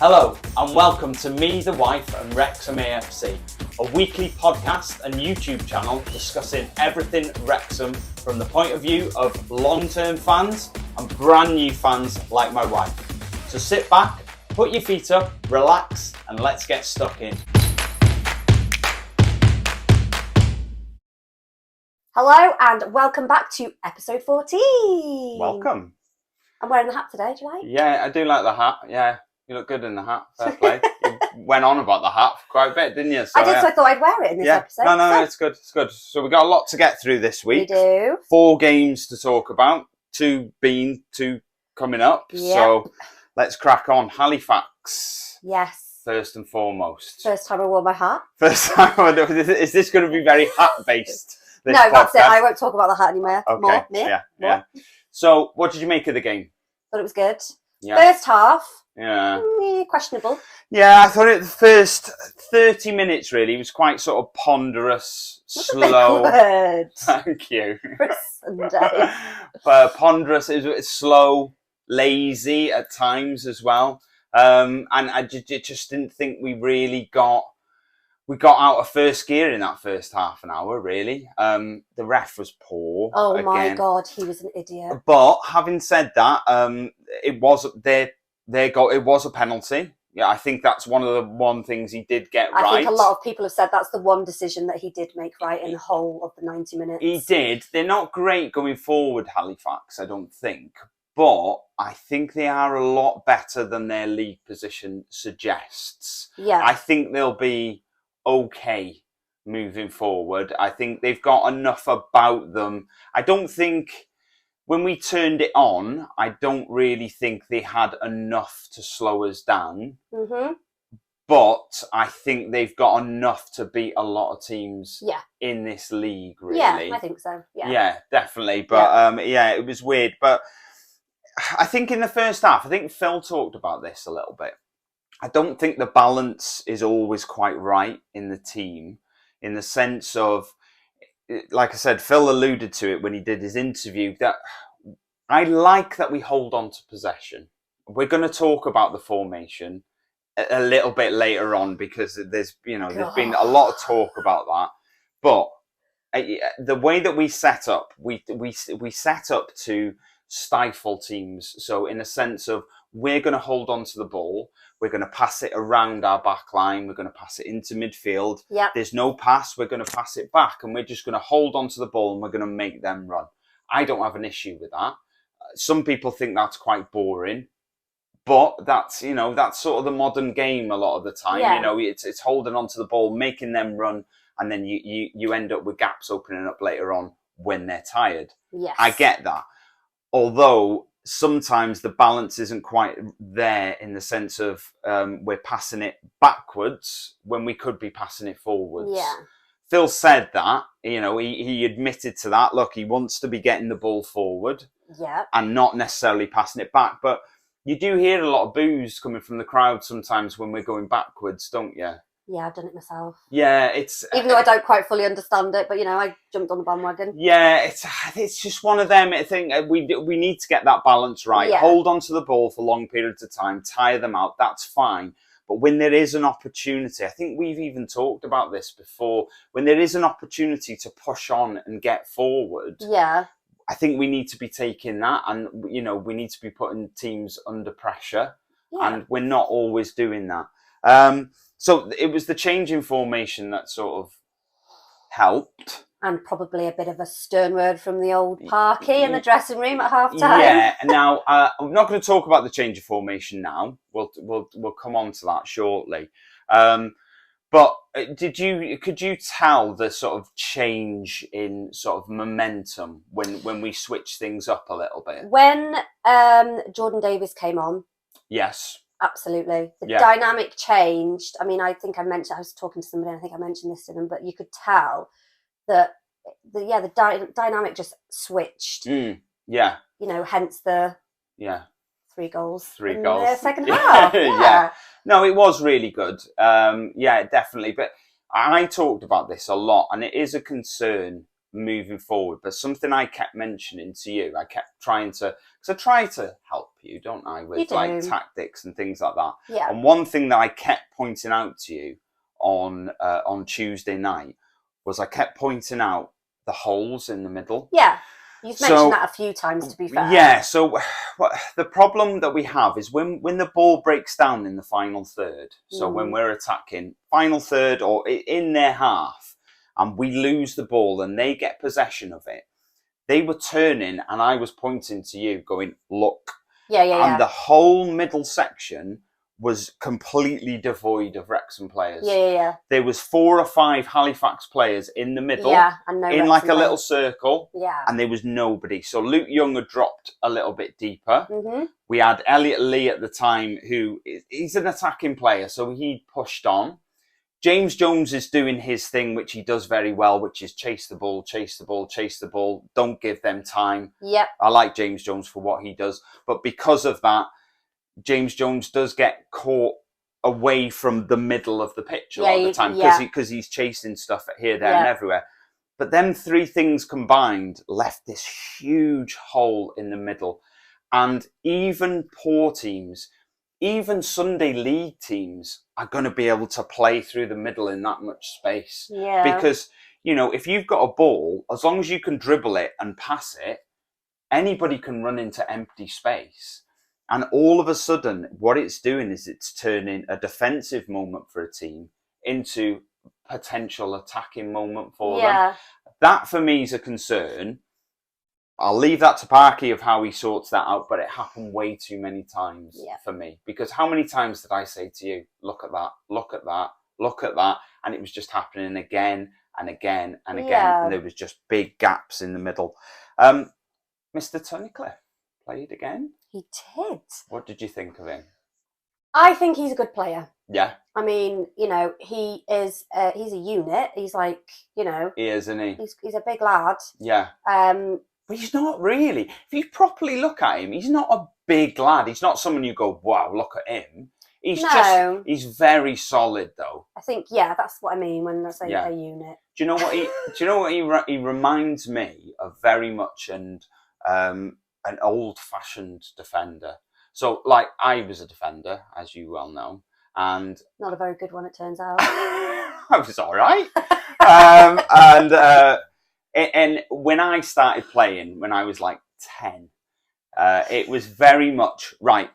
Hello and welcome to Me, the Wife and Wrexham AFC, a weekly podcast and YouTube channel discussing everything Wrexham from the point of view of long-term fans and brand new fans like my wife. So sit back, put your feet up, relax and let's get stuck in. Hello and welcome back to episode 14. Welcome. I'm wearing the hat today, do you like? Yeah, I do like the hat, yeah. You look good in the hat, fair play. You went on about the hat for quite a bit, didn't you? So, I did, so I thought I'd wear it in this episode. No, it's good, it's good. So we've got a lot to get through this week. We do. 4 games to talk about, 2 coming up. Yep. So let's crack on. Halifax. Yes. First and foremost. First time I wore my hat. First time. Is this going to be very hat-based? No, that's it. I won't talk about the hat anymore. Okay. Yeah. So what did you make of the game? Thought it was good. Yeah. First half. Yeah. Questionable. Yeah, I thought the first 30 minutes really was quite sort of ponderous, slow. Word. Thank you. For Sunday. But ponderous, it was slow, lazy at times as well. And I just didn't think we really got out of first gear in that first half an hour, really. The ref was poor. Oh again. my God, he was an idiot. But having said that, it was it was a penalty. Yeah, I think that's one of the things he did get right. I think a lot of people have said that's the one decision that he did make right in the whole of the 90 minutes. He did. They're not great going forward, Halifax, I don't think. But I think they are a lot better than their league position suggests. Yeah. I think they'll be okay moving forward. I think they've got enough about them. I don't think when we turned it on, I don't really think they had enough to slow us down. Mm-hmm. But I think they've got enough to beat a lot of teams in this league, really. Yeah, I think so. Yeah, definitely. But it was weird. But I think in the first half, I think Phil talked about this a little bit. I don't think the balance is always quite right in the team, in the sense of, like I said, Phil alluded to it when he did his interview, that I like that we hold on to possession. We're going to talk about the formation a little bit later on because there's been a lot of talk about that. But the way that we set up, we set up to stifle teams. So in a sense of, we're going to hold on to the ball. We're going to pass it around our back line. We're going to pass it into midfield. Yep. There's no pass. We're going to pass it back. And we're just going to hold on to the ball and we're going to make them run. I don't have an issue with that. Some people think that's quite boring. But that's sort of the modern game a lot of the time. Yeah. It's holding on to the ball, making them run. And then you end up with gaps opening up later on when they're tired. Yes. I get that. Although sometimes the balance isn't quite there in the sense of we're passing it backwards when we could be passing it forwards. Yeah. Phil said that, he admitted to that. Look, he wants to be getting the ball forward and not necessarily passing it back. But you do hear a lot of boos coming from the crowd sometimes when we're going backwards, don't you? Yeah, I've done it myself. Yeah, it's... Even though I don't quite fully understand it, but, I jumped on the bandwagon. Yeah, it's just one of them. I think we need to get that balance right. Yeah. Hold on to the ball for long periods of time, tire them out, that's fine. But when there is an opportunity, I think we've even talked about this before, when there is an opportunity to push on and get forward, I think we need to be taking that and, we need to be putting teams under pressure. Yeah. And we're not always doing that. So it was the change in formation that sort of helped. And probably a bit of a stern word from the old Parky in the dressing room at half time. Yeah. Now I'm not going to talk about the change of formation now. We'll come on to that shortly. But could you tell the sort of change in sort of momentum when we switched things up a little bit? When Jordan Davies came on. Yes. Absolutely. The dynamic changed. I mean, I think I was talking to somebody, and I think I mentioned this to them, but you could tell that the dynamic just switced. Yeah. Hence the 3 goals. In the second half. Yeah. No, it was really good. Definitely. But I talked about this a lot, and it is a concern moving forward. But something I kept mentioning to you, I kept trying to, because I try to help you, don't I, with like tactics and things like that. Yeah. And one thing that I kept pointing out to you on Tuesday night was I kept pointing out the holes in the middle. Yeah. You've mentioned that a few times, to be fair. Yeah, so the problem that we have is when the ball breaks down in the final third, so when we're attacking final third or in their half, and we lose the ball and they get possession of it, they were turning and I was pointing to you going, look. And the whole middle section was completely devoid of Wrexham players. There was 4 or 5 Halifax players in the middle, and no in Wrexham like a players. little circle, and there was nobody. So Luke Young had dropped a little bit deeper. We had Elliot Lee at the time, who he's an attacking player, so he pushed on. James Jones is doing his thing, which he does very well, which is chase the ball, chase the ball, chase the ball. Don't give them time. I like James Jones for what he does, but because of that, James Jones does get caught away from the middle of the pitch a lot of the time because he's chasing stuff here, there, and everywhere. But them 3 things combined left this huge hole in the middle. And even poor teams, even Sunday League teams, are going to be able to play through the middle in that much space. Because, you know, if you've got a ball, as long as you can dribble it and pass it, anybody can run into empty space. And all of a sudden, what it's doing is it's turning a defensive moment for a team into potential attacking moment for them. That, for me, is a concern. I'll leave that to Parky of how he sorts that out, but it happened way too many times for me. Because how many times did I say to you, look at that, look at that, look at that, and it was just happening again and again and again, and there was just big gaps in the middle. Mr. Tunnicliffe played again. He did. What did you think of him? I think he's a good player. Yeah. I mean, you know, he is. He's a unit. He's like, you know. He is, isn't he? He's a big lad. Yeah. But he's not really. If you properly look at him, he's not a big lad. He's not someone you go, wow, look at him. He's very solid though. I think, that's what I mean when I say a unit. Do you know what he reminds me of very much, and an old-fashioned defender. So, like, I was a defender, as you well know, and not a very good one, it turns out. I was all right. And when I started playing, when I was like 10, it was very much right.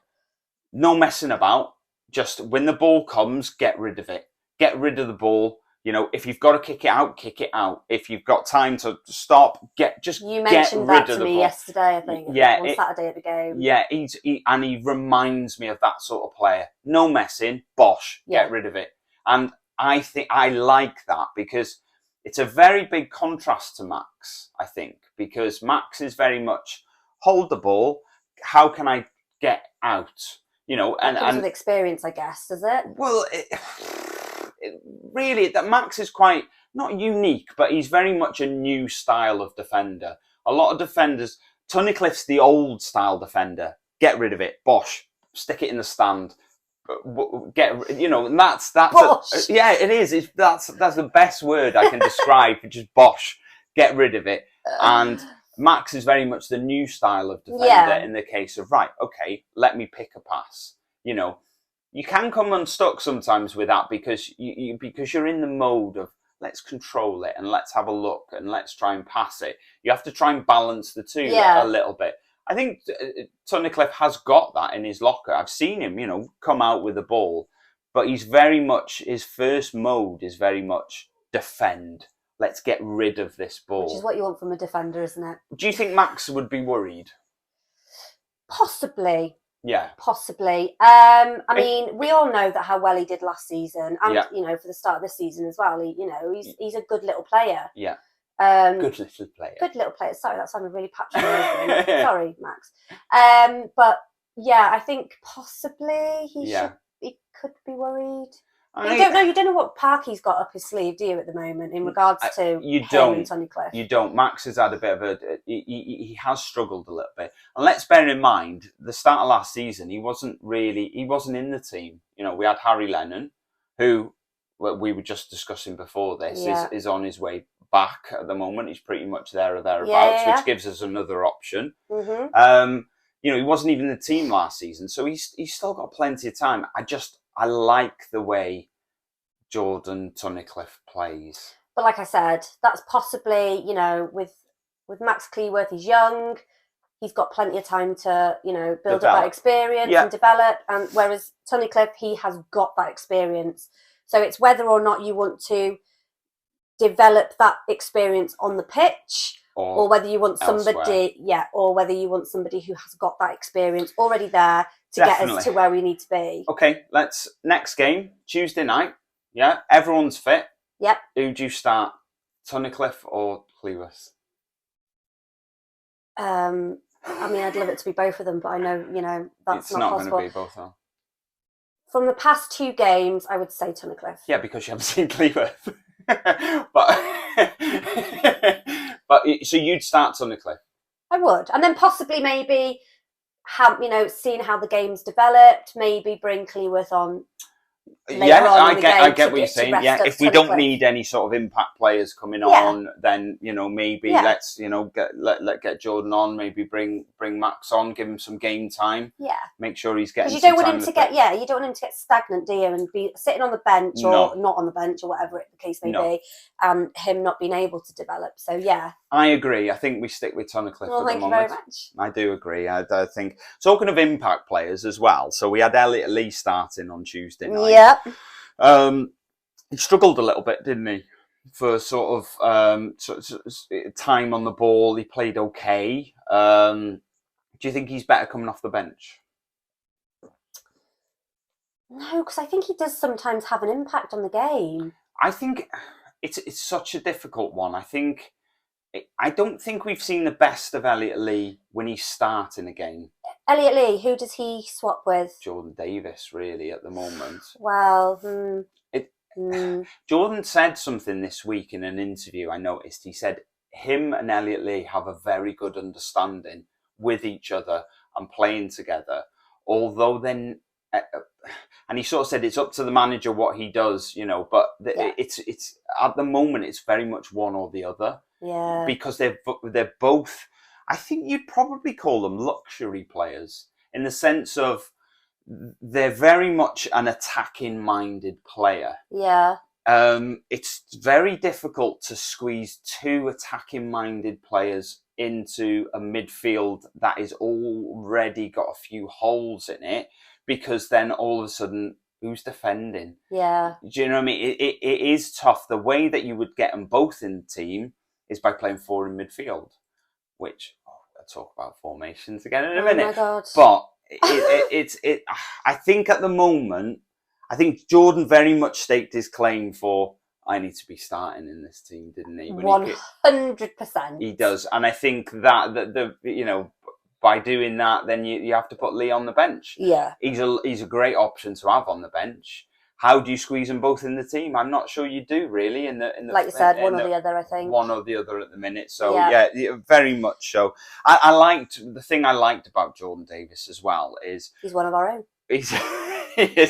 No messing about. Just when the ball comes, get rid of it. Get rid of the ball. You know, if you've got to kick it out, kick it out. If you've got time to stop, you mentioned that to me yesterday, I think. On Saturday at the game. Yeah, he reminds me of that sort of player. No messing, bosh, get rid of it. And I think I like that because it's a very big contrast to Max, I think, because Max is very much hold the ball. How can I get out? You know, and with experience, I guess, does it? Well, really, that Max is quite not unique, but he's very much a new style of defender. A lot of defenders, Tunnicliffe's the old style defender. Get rid of it, bosh, stick it in the stand. And that's bosh. It is. That's the best word I can describe for just bosh. Get rid of it. And Max is very much the new style of defender in the case of right. Okay, let me pick a pass. You know. You can come unstuck sometimes with that because you're in the mode of let's control it and let's have a look and let's try and pass it. You have to try and balance the two a little bit. I think Tunnicliffe has got that in his locker. I've seen him, come out with the ball, but he's very much, his first mode is very much defend. Let's get rid of this ball. Which is what you want from a defender, isn't it? Do you think Max would be worried? Possibly. Yeah. Possibly. I mean, we all know that how well he did last season, and for the start of this season as well. He's a good little player. Yeah. Good little player. Good little player. Sorry, that sounded really patronising. Sorry, Max. But yeah, I think possibly he could be worried. You don't know what Parky's got up his sleeve, do you, at the moment, in regards to him and Tunnicliffe? You don't. Max has had a bit of he has struggled a little bit. And let's bear in mind, the start of last season, he wasn't in the team. We had Harry Lennon, who we were just discussing before this, is on his way back at the moment. He's pretty much there or thereabouts, which gives us another option. You know, he wasn't even in the team last season, so he's still got plenty of time. I like the way Jordan Tunnicliffe plays. But like I said, that's possibly, you know, with Max Cleworth, he's young. He's got plenty of time to, you know, build up that experience and develop. And whereas Tunnicliffe, he has got that experience. So it's whether or not you want to develop that experience on the pitch, or whether you want somebody, or whether you want somebody who has got that experience already there to get us to where we need to be. Okay, next game, Tuesday night. Yeah, everyone's fit. Yep. Who do you start, Tunnicliffe or Cleworth? I mean, I'd love it to be both of them, but I know, you know, that's not possible. It's not going to be both of them. From the past 2 games, I would say Tunnicliffe. Yeah, because you haven't seen Cleworth. but so you'd start Tunnicliffe? I would, and then possibly maybe seeing how the game's developed, maybe bring Cleworth on. I get what you're saying. Yeah, if we don't need any sort of impact players coming on, then maybe let's get Jordan on. Maybe bring Max on, give him some game time. Yeah, make sure he's getting. Because you don't want him to get you don't want him to get stagnant, do you? And be sitting on the bench or not on the bench or whatever the case may be, and him not being able to develop. So yeah, I agree. I think we stick with Tunnicliffe for the moment. Thank you very much. I do agree. I think talking of impact players as well. So we had Elliot Lee starting on Tuesday night. Yeah. He struggled a little bit, didn't he? For sort of time on the ball, he played okay. Do you think he's better coming off the bench? No, because I think he does sometimes have an impact on the game. I think it's such a difficult one. I don't think we've seen the best of Elliot Lee when he's starting a game. Elliot Lee, who does he swap with? Jordan Davis, really, at the moment. Well, Jordan said something this week in an interview I noticed. He said him and Elliot Lee have a very good understanding with each other and playing together. Although then, and he sort of said it's up to the manager what he does, but it's at the moment it's very much one or the other. Yeah. Because they're both, I think you'd probably call them luxury players in the sense of they're very much an attacking-minded player. Yeah. It's very difficult to squeeze 2 attacking-minded players into a midfield that is already got a few holes in it, because then all of a sudden, who's defending? Yeah. Do you know what I mean? It is tough. The way that you would get them both in the team is by playing 4 in midfield, which I'll talk about formations again in a minute. Oh my God. But I think at the moment, I think Jordan very much staked his claim for, I need to be starting in this team, didn't he? 100%. He does. And I think that by doing that, then you have to put Lee on the bench. Yeah. He's a great option to have on the bench. How do you squeeze them both in the team? I'm not sure you do, really. In the like you said, one or the other, I think. One or the other at the minute. So, yeah very much so. The thing I liked about Jordan Davis as well is... He's one of our own. He's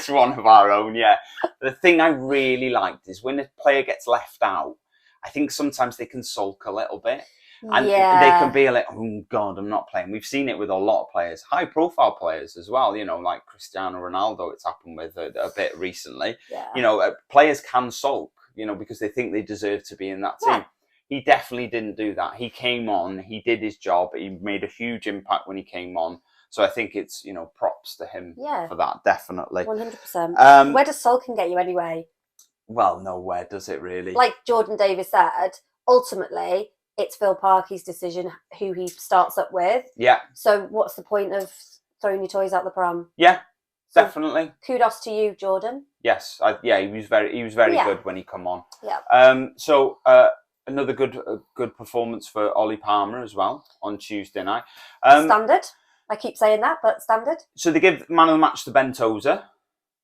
one of our own, yeah. The thing I really liked is when a player gets left out, I think sometimes they can sulk a little bit. And they can be like, oh, God, I'm not playing. We've seen it with a lot of players, high-profile players as well, like Cristiano Ronaldo, it's happened with a bit recently. Yeah. Players can sulk, because they think they deserve to be in that team. He definitely didn't do that. He came on, he did his job, he made a huge impact when he came on. So I think it's, props to him for that, definitely. 100%. Where does sulking get you anyway? Well, nowhere does it really. Like Jordan Davis said, ultimately... it's Phil Parkin's decision who he starts up with. Yeah. So what's the point of throwing your toys out the pram? Yeah, definitely. Kudos to you, Jordan. Yes, he was very good when he come on. Yeah. So another good performance for Ollie Palmer as well on Tuesday night. Standard. I keep saying that, but standard. So they give man of the match to Ben Tozer.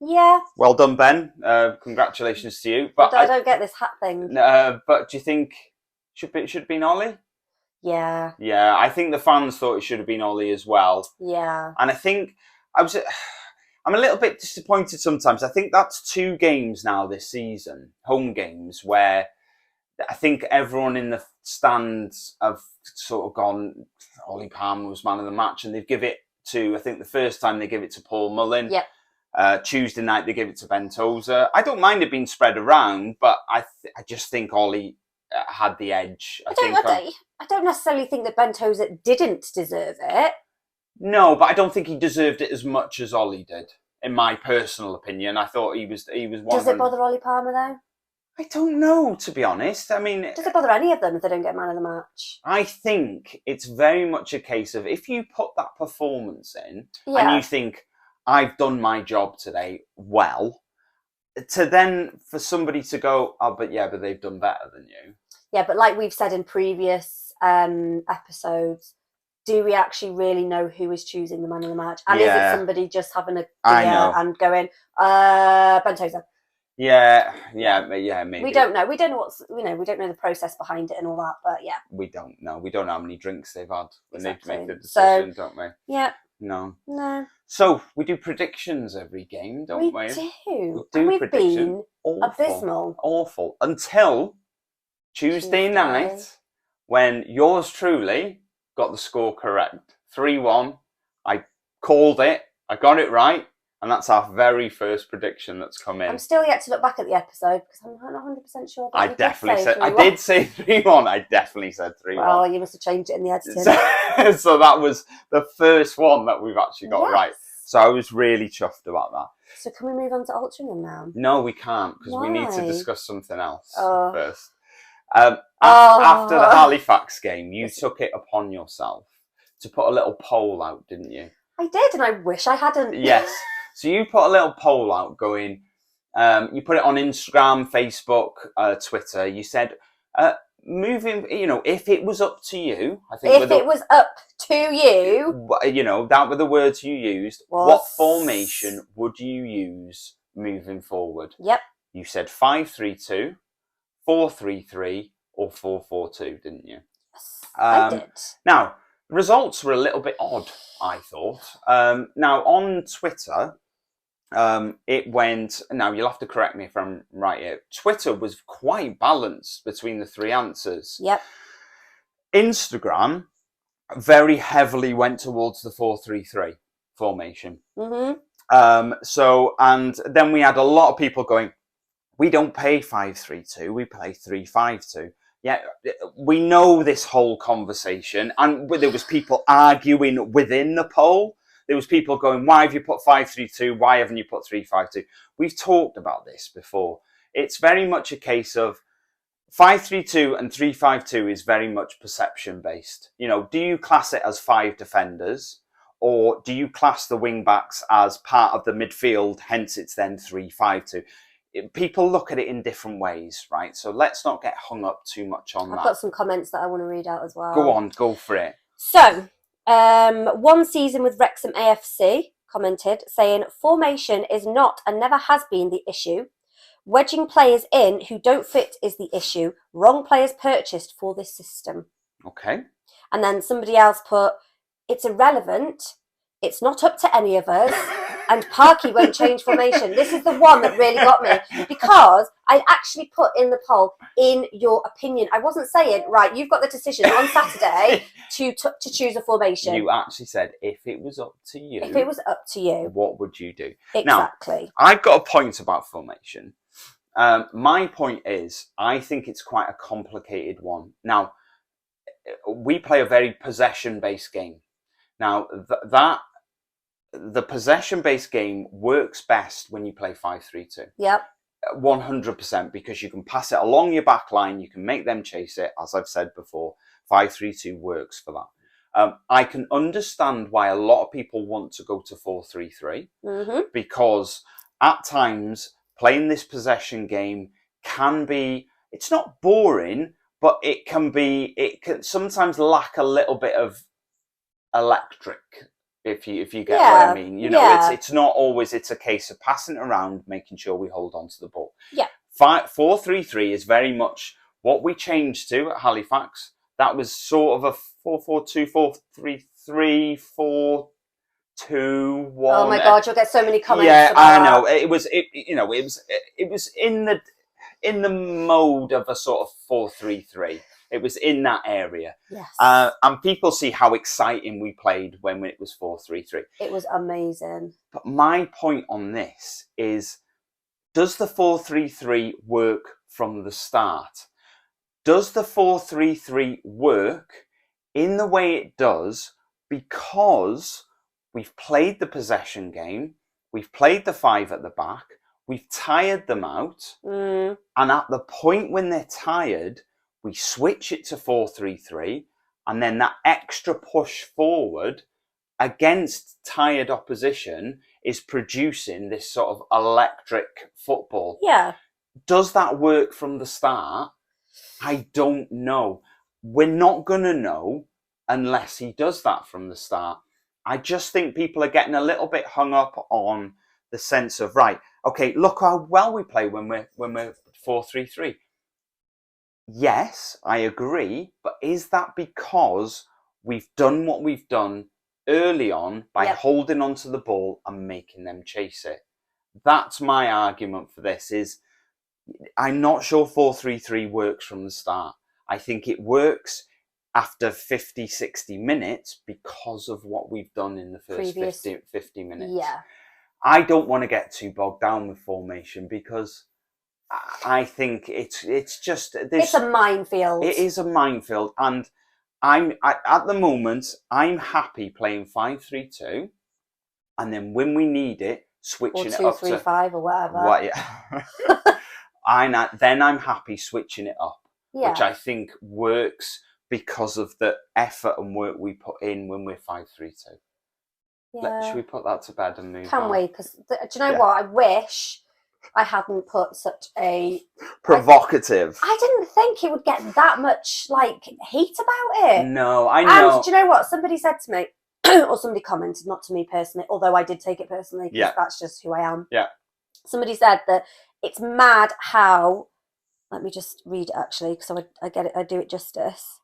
Yeah. Well done, Ben. Congratulations to you. But I don't get this hat thing. But do you think? Should have been Ollie? Yeah. Yeah, I think the fans thought it should have been Ollie as well. Yeah. And I think I'm a little bit disappointed sometimes. I think that's 2 games now this season, home games, where I think everyone in the stands have sort of gone, Ollie Palmer was man of the match, and they've given it to, I think the first time they give it to Paul Mullin. Yep. Tuesday night they give it to Ben Tozer. I don't mind it being spread around, but I just think Ollie had the edge. I don't necessarily think that Ben Tozer didn't deserve it. No, but I don't think he deserved it as much as Ollie did, in my personal opinion. I thought he was one. Does it bother Ollie Palmer though? I don't know, to be honest. I mean, does it bother any of them if they don't get man of the match? I think it's very much a case of if you put that performance in and you think, I've done my job today well, to then for somebody to go, oh, but they've done better than you. Yeah, but like we've said in previous episodes, do we actually really know who is choosing the man of the match? And is it somebody just having a beer and going, Ben Tozer? Yeah, maybe. We don't know. We don't know we don't know the process behind it and all that, but yeah. We don't know. We don't know how many drinks they've had when they make the decision, don't we? Yeah. No. No. So we do predictions every game, don't we? We do. We've been abysmal. Awful. Until Tuesday night, when yours truly got the score correct. 3-1. I called it. I got it right. And that's our very first prediction that's come in. I'm still yet to look back at the episode because I'm not 100% sure. I did say 3-1. I definitely said 3-1. Well, you must have changed it in the editing. So that was the first one that we've actually got right. So I was really chuffed about that. So can we move on to Altrincham now? No, we can't because we need to discuss something else first. After the Halifax game, you took it upon yourself to put a little poll out, didn't you? I did, and I wish I hadn't. Yes. So you put a little poll out going, you put it on Instagram, Facebook, Twitter. You said, if it was up to you, I think. If it was up to you. That were the words you used. What formation would you use moving forward? Yep. You said 5-3-2, 4-3-3, or 4-4-2, didn't you? Yes, I did. Now, the results were a little bit odd, I thought. Now, on Twitter, it went... Now, you'll have to correct me if I'm right here. Twitter was quite balanced between the three answers. Yep. Instagram very heavily went towards the 4-3-3 formation. Mm-hmm. And then we had a lot of people going, we don't play 5-3-2, we play 3-5-2. Yeah, we know this whole conversation, and there was people arguing within the poll. There was people going, why have you put 5-3-2? Why haven't you put 3-5-2? We've talked about this before. It's very much a case of 5-3-2 and 3-5-2 is very much perception based. Do you class it as 5 defenders, or do you class the wing backs as part of the midfield? Hence, it's then 3-5-2. People look at it in different ways, right? So let's not get hung up too much on that. I've got some comments that I want to read out as well. Go on, go for it. So, one season with Wrexham AFC commented saying, formation is not and never has been the issue. Wedging players in who don't fit is the issue. Wrong players purchased for this system. Okay. And then somebody else put, it's irrelevant. It's not up to any of us. And Parky won't change formation. This is the one that really got me because I actually put in the poll, in your opinion. I wasn't saying, right, you've got the decision on Saturday to choose a formation. You actually said, if it was up to you. If it was up to you. What would you do? Exactly. Now, I've got a point about formation. My point is, I think it's quite a complicated one. Now, we play a very possession-based game. Now, the possession-based game works best when you play 5-3-2. Yep. 100%, because you can pass it along your back line, you can make them chase it. As I've said before, 5-3-2 works for that. I can understand why a lot of people want to go to 4-3-3, because at times playing this possession game can be, it's not boring, but it can sometimes lack a little bit of electric. If you get what I mean, it's not always. It's a case of passing it around, making sure we hold on to the ball. Yeah. 4-3-3 is very much what we changed to at Halifax. That was sort of a 4-4-2, 4-3-3, 4-2-1. Oh my God, you'll get so many comments. Yeah, about I know. that. It was in the. in the mode of a sort of 4-3-3. It was in that area. Yes. And people see how exciting we played when it was 4-3-3. It was amazing. But my point on this is, does the 4-3-3 work from the start? Does the 4-3-3 work in the way it does because we've played the possession game, we've played the 5 at the back, we've tired them out, and at the point when they're tired, we switch it to 4-3-3, and then that extra push forward against tired opposition is producing this sort of electric football. Yeah. Does that work from the start? I don't know. We're not going to know unless he does that from the start. I just think people are getting a little bit hung up on the sense of, right, okay, look how well we play when we're 4-3-3. Yes, I agree, but is that because we've done what we've done early on by holding onto the ball and making them chase it? That's my argument for this. Is I'm not sure 4-3-3 works from the start. I think it works after 50, 60 minutes because of what we've done in the first 50 minutes. Yeah. I don't want to get too bogged down with formation because I think it's just... It's a minefield. It is a minefield. And at the moment, I'm happy playing 5-3-2. And then when we need it, switching it up to... 2-3-5 or whatever. Then I'm happy switching it up, which I think works because of the effort and work we put in when we're 5-3-2. Yeah. Should we put that to bed and move on? Can we? Because do you know what? I wish I hadn't put such a... Provocative. I didn't think it would get that much, heat about it. No, I know. And do you know what? Somebody said to me, or somebody commented, not to me personally, although I did take it personally, because that's just who I am. Yeah. Somebody said that it's mad how... Let me just read it, actually, because I get it. I do it justice.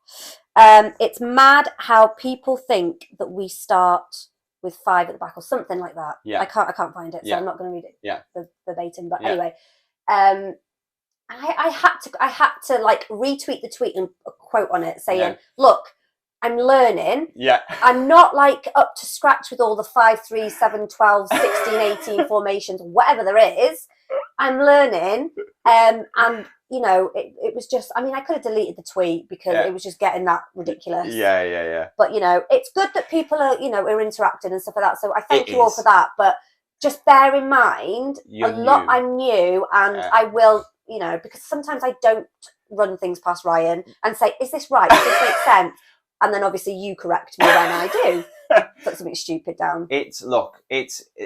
It's mad how people think that we start with 5 at the back or something like that. Yeah. I can't find it, so I'm not going to read it verbatim. But anyway, I had to retweet the tweet and a quote on it saying, "Look, I'm learning. Yeah. I'm not up to scratch with all the 5, 3, 7, 12, 16, 18 formations, whatever there is. I'm learning." And it was just, I could have deleted the tweet because it was just getting that ridiculous. Yeah. But, it's good that people are, are interacting and stuff like that. So I thank you all for that. But just bear in mind, I'm new and I will, because sometimes I don't run things past Ryan and say, is this right? Does this make sense? And then obviously you correct me when I do. Put something stupid down. It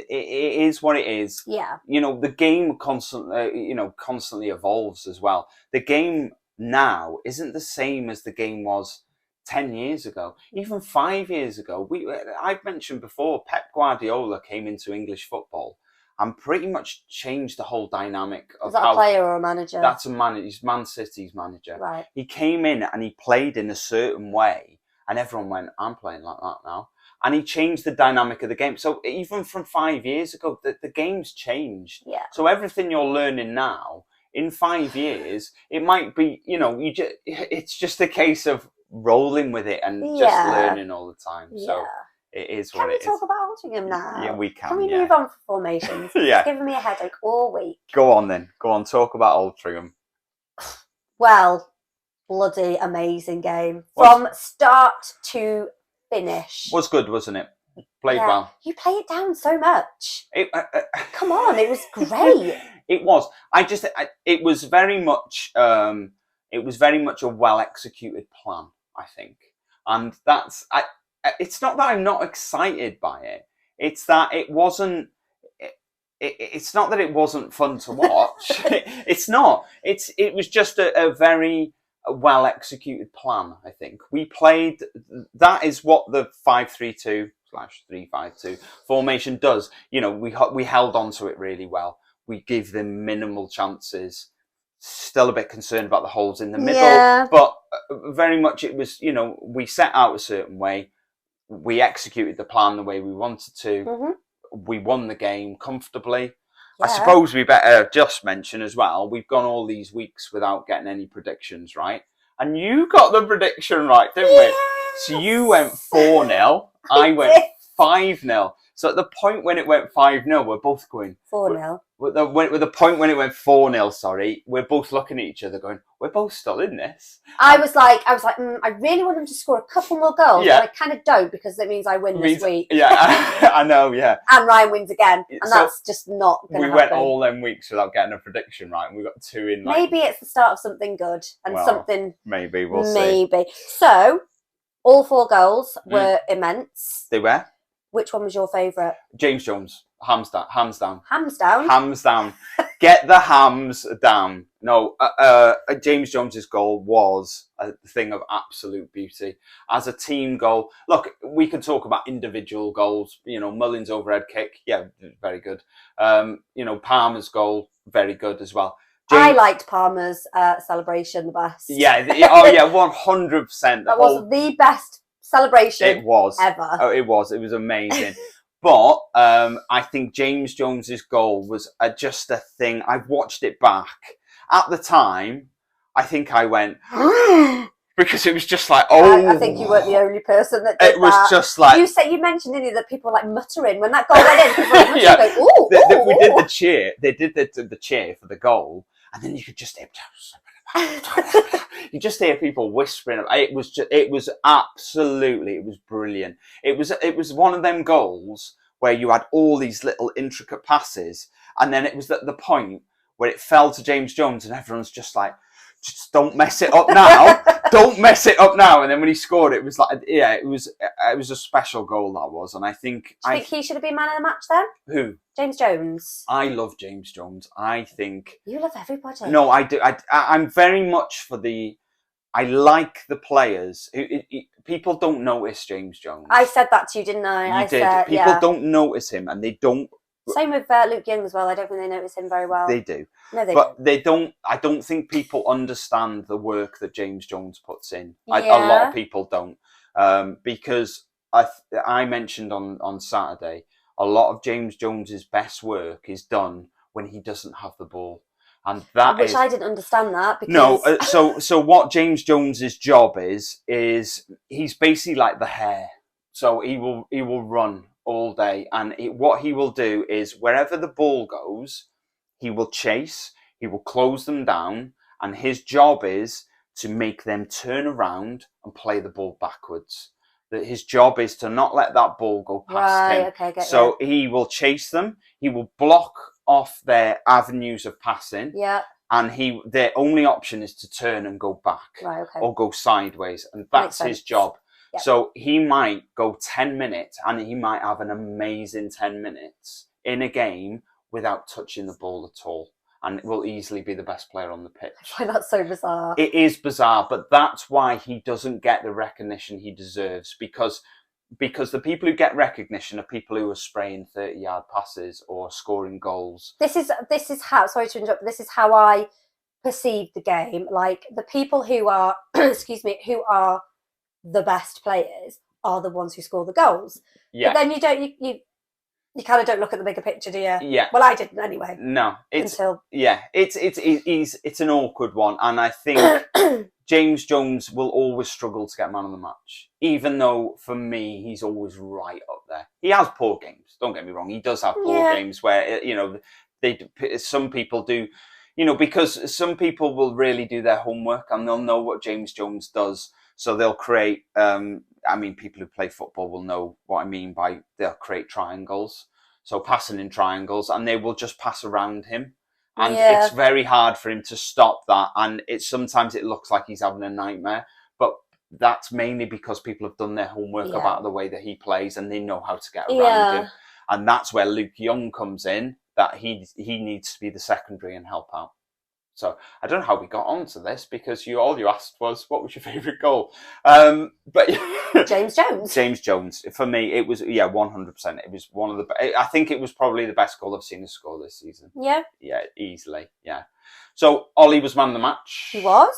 is what it is. Yeah. The game constantly evolves as well. The game now isn't the same as the game was 10 years ago, even 5 years ago. I've mentioned before, Pep Guardiola came into English football and pretty much changed the whole dynamic of... Is that a player or a manager? That's a manager. He's Man City's manager. Right. He came in and he played in a certain way, and everyone went, I'm playing like that now. And he changed the dynamic of the game. So even from 5 years ago, the game's changed. Yeah. So everything you're learning now, in 5 years, it might be, it's just a case of rolling with it and just learning all the time. Yeah. So it is what it is. Can we talk about Altrincham now? Yeah, we can. Can we move on for formations? Yeah. It's giving me a headache all week. Go on then. Go on, talk about Altrincham. Well, bloody amazing game. From start to finish. Was good, wasn't it? Played well. You play it down so much. Come on, it was great. It was. It was very much a well executed plan, I think. And that's it's not that I'm not excited by it. It's that it wasn't it's not that it wasn't fun to watch. It's not. It was just a very well executed plan, I think. We played, that is what the 5-3-2/3-5-2 formation does. We held on to it really well. We gave them minimal chances. Still a bit concerned about the holes in the middle, but very much it was, we set out a certain way. We executed the plan the way we wanted to. Mm-hmm. We won the game comfortably. I suppose we better just mention as well, we've gone all these weeks without getting any predictions right. And you got the prediction right, didn't we? So you went 4-0, I went 5-0. So at the point when it went 5-0, we're both going 4-0. With the point when it went 4-0, sorry, we're both looking at each other going, we're both still in this. I was like, I really want them to score a couple more goals, but I kind of don't because it means I win this week. Yeah, I know, yeah. And Ryan wins again, and so that's just not going to happen. We went all them weeks without getting a prediction right, and we got 2 in. Maybe it's the start of something good and something. Maybe we'll see. Maybe. So, all 4 goals were immense. They were. Which one was your favourite? James Jones. Hands down. Hams down? Hams down. Get the hams down. No, James Jones's goal was a thing of absolute beauty. As a team goal, look, we can talk about individual goals. You know, Mullins' overhead kick, yeah, very good. You know, Palmer's goal, very good as well. I liked Palmer's celebration the best. Yeah, 100%. That was the best celebration it was ever. Oh, it was amazing. But I think James Jones's goal was just a thing. I've watched it back. At the time, I think I went because it was just like, oh. I think you weren't the only person that did it was that. Just like you mentioned didn't you, that people were like muttering when that goal went in. People were muttering, going, ooh, we did the cheer. They did the cheer for the goal, and then you could just you just hear people whispering. It was brilliant. It was one of them goals where you had all these little intricate passes, and then it was at the point where it fell to James Jones, and everyone's just like, just don't mess it up now. Don't mess it up now. And then when he scored, it was like, yeah, it was a special goal that was. And I think... Do you think he should have been man of the match then? Who? James Jones. I love James Jones. I think... You love everybody. No, I do. I'm very much for the... I like the players. People don't notice James Jones. I said that to you, didn't I? You did. People don't notice him, and they don't... Same with Luke Young as well. I don't think they notice him very well. They do. No, they don't. I don't think people understand the work that James Jones puts in. A lot of people don't. Because I mentioned on Saturday, a lot of James Jones's best work is done when he doesn't have the ball. And that Which I didn't understand that. Because... No, so what James Jones's job is he's basically like the hare. So he will run all day, and what he will do is wherever the ball goes, he will chase, he will close them down, and his job is to make them turn around and play the ball backwards. That his job is to not let that ball go past him. Okay, so he will chase them, he will block off their avenues of passing. Yeah. And their only option is to turn and go back. Right, okay. Or go sideways. And that's his job. Yep. So he might go 10 minutes and he might have an amazing 10 minutes in a game without touching the ball at all. And will easily be the best player on the pitch. I find that so bizarre. It is bizarre, but that's why he doesn't get the recognition he deserves. Because the people who get recognition are people who are spraying 30-yard passes or scoring goals. This is how, sorry to interrupt, this is how I perceive the game. Like, the people who are, who are the best players are the ones who score the goals. Yeah. But then you kind of don't look at the bigger picture, do you? Yeah. Well, I didn't anyway. No, it's an awkward one, and I think James Jones will always struggle to get man of the match, even though for me he's always right up there. He has poor games. Don't get me wrong. He does have poor games where some people do, because some people will really do their homework and they'll know what James Jones does. So they'll create, people who play football will know what I mean by they'll create triangles. So passing in triangles, and they will just pass around him. And it's very hard for him to stop that. And sometimes it looks like he's having a nightmare. But that's mainly because people have done their homework about the way that he plays and they know how to get around him. And that's where Luke Young comes in, that he needs to be the secondary and help out. So I don't know how we got onto this because all you asked was what was your favourite goal, but James Jones. James Jones for me it was 100%. It was one of the. I think it was probably the best goal I've seen us score this season. Yeah. Yeah, easily. Yeah. So Ollie was man of the match. He was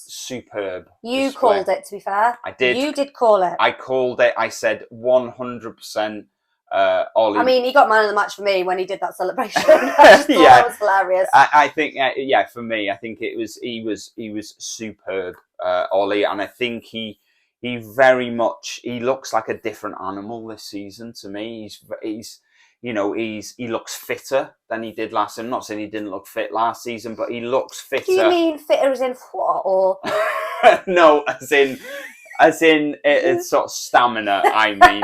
superb. You called it. To be fair, I did. You did call it. I called it. I said 100%. Ollie. I mean, he got man of the match for me when he did that celebration. I just thought that was hilarious. I think, for me, I think he was superb, Ollie, and I think he very much, he looks like a different animal this season to me. He looks fitter than he did last season. I'm not saying he didn't look fit last season, but he looks fitter. Do you mean fitter as in what, or? No, as in it's sort of stamina. I mean,